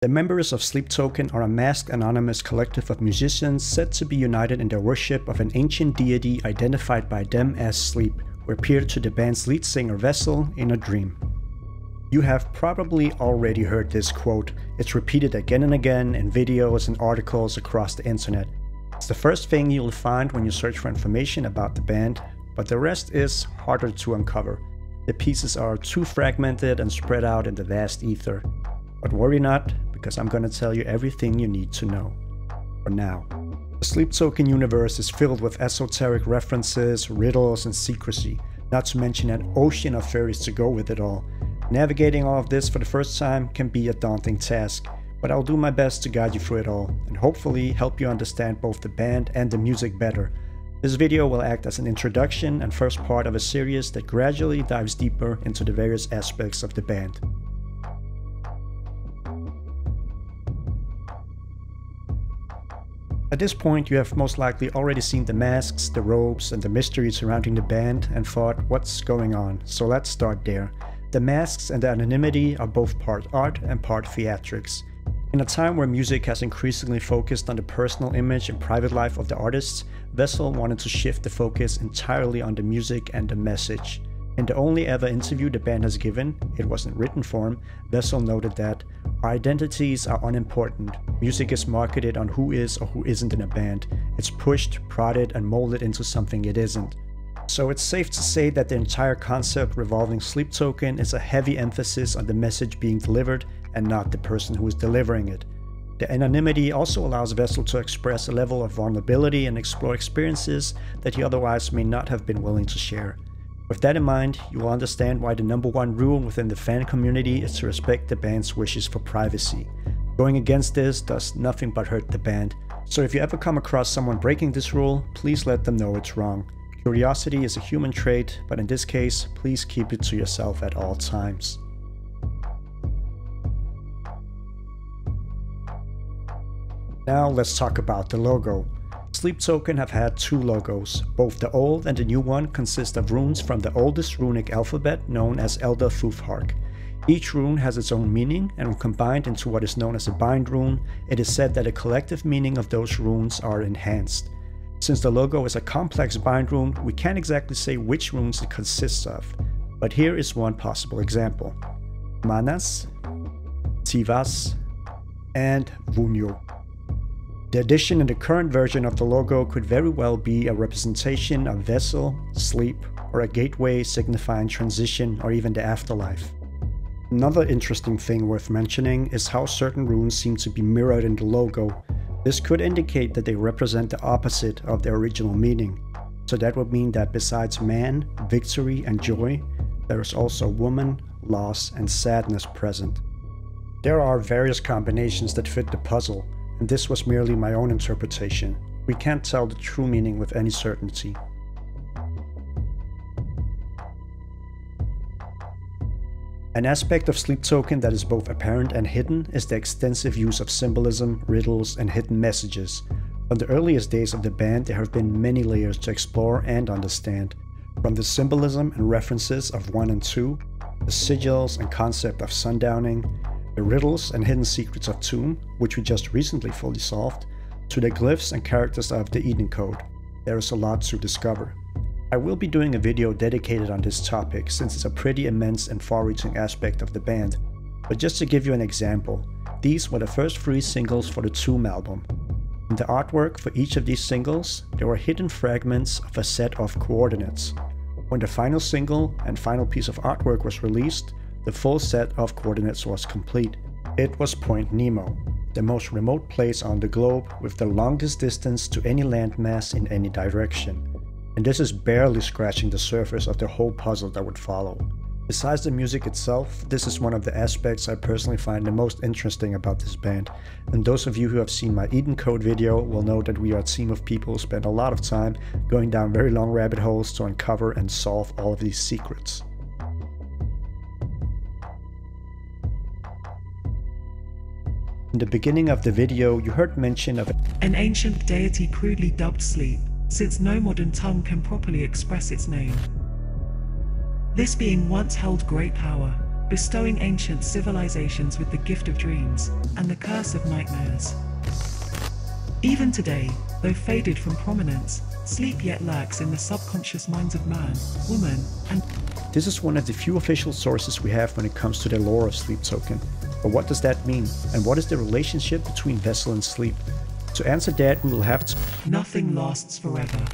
The members of Sleep Token are a masked anonymous collective of musicians said to be united in their worship of an ancient deity identified by them as Sleep, who appeared to the band's lead singer Vessel in a dream. You have probably already heard this quote. It's repeated again and again in videos and articles across the internet. It's the first thing you'll find when you search for information about the band, but the rest is harder to uncover. The pieces are too fragmented and spread out in the vast ether. But worry not, because I'm gonna tell you everything you need to know. For now. The Sleep Token universe is filled with esoteric references, riddles, and secrecy, not to mention an ocean of theories to go with it all. Navigating all of this for the first time can be a daunting task, but I'll do my best to guide you through it all, and hopefully help you understand both the band and the music better. This video will act as an introduction and first part of a series that gradually dives deeper into the various aspects of the band. At this point, you have most likely already seen the masks, the robes, and the mystery surrounding the band and thought, what's going on? So let's start there. The masks and the anonymity are both part art and part theatrics. In a time where music has increasingly focused on the personal image and private life of the artists, Vessel wanted to shift the focus entirely on the music and the message. In the only ever interview the band has given, it was in written form, Vessel noted that our identities are unimportant. Music is marketed on who is or who isn't in a band. It's pushed, prodded, and molded into something it isn't. So it's safe to say that the entire concept revolving Sleep Token is a heavy emphasis on the message being delivered and not the person who is delivering it. The anonymity also allows Vessel to express a level of vulnerability and explore experiences that he otherwise may not have been willing to share. With that in mind, you will understand why the #1 rule within the fan community is to respect the band's wishes for privacy. Going against this does nothing but hurt the band, so if you ever come across someone breaking this rule, please let them know it's wrong. Curiosity is a human trait, but in this case, please keep it to yourself at all times. Now let's talk about the logo. Sleep Token have had two logos. Both the old and the new one consist of runes from the oldest runic alphabet known as Elder Futhark. Each rune has its own meaning, and when combined into what is known as a bind rune, it is said that the collective meaning of those runes are enhanced. Since the logo is a complex bind rune, we can't exactly say which runes it consists of, but here is one possible example. Manas, Tivas, and Vunyo. The addition in the current version of the logo could very well be a representation of Vessel, Sleep, or a gateway signifying transition or even the afterlife. Another interesting thing worth mentioning is how certain runes seem to be mirrored in the logo. This could indicate that they represent the opposite of their original meaning. So that would mean that besides man, victory, and joy, there is also woman, loss, and sadness present. There are various combinations that fit the puzzle, and this was merely my own interpretation. We can't tell the true meaning with any certainty. An aspect of Sleep Token that is both apparent and hidden is the extensive use of symbolism, riddles, and hidden messages. From the earliest days of the band, there have been many layers to explore and understand. From the symbolism and references of 1 and 2, the sigils and concept of sundowning, the riddles and hidden secrets of Tomb, which we just recently fully solved, to the glyphs and characters of the Eden Code. There is a lot to discover. I will be doing a video dedicated on this topic since it's a pretty immense and far-reaching aspect of the band, but just to give you an example, these were the first 3 singles for the Tomb album. In the artwork for each of these singles, there were hidden fragments of a set of coordinates. When the final single and final piece of artwork was released, the full set of coordinates was complete. It was Point Nemo, the most remote place on the globe with the longest distance to any landmass in any direction. And this is barely scratching the surface of the whole puzzle that would follow. Besides the music itself, this is one of the aspects I personally find the most interesting about this band. And those of you who have seen my Eden Code video will know that we are a team of people who spend a lot of time going down very long rabbit holes to uncover and solve all of these secrets. In the beginning of the video, you heard mention of an ancient deity crudely dubbed Sleep, since no modern tongue can properly express its name. This being once held great power, bestowing ancient civilizations with the gift of dreams and the curse of nightmares. Even today, though faded from prominence, sleep yet lurks in the subconscious minds of man, woman, and... This is one of the few official sources we have when it comes to the lore of Sleep Token. But what does that mean? And what is the relationship between Vessel and sleep? To answer that, we will have to... Nothing lasts forever.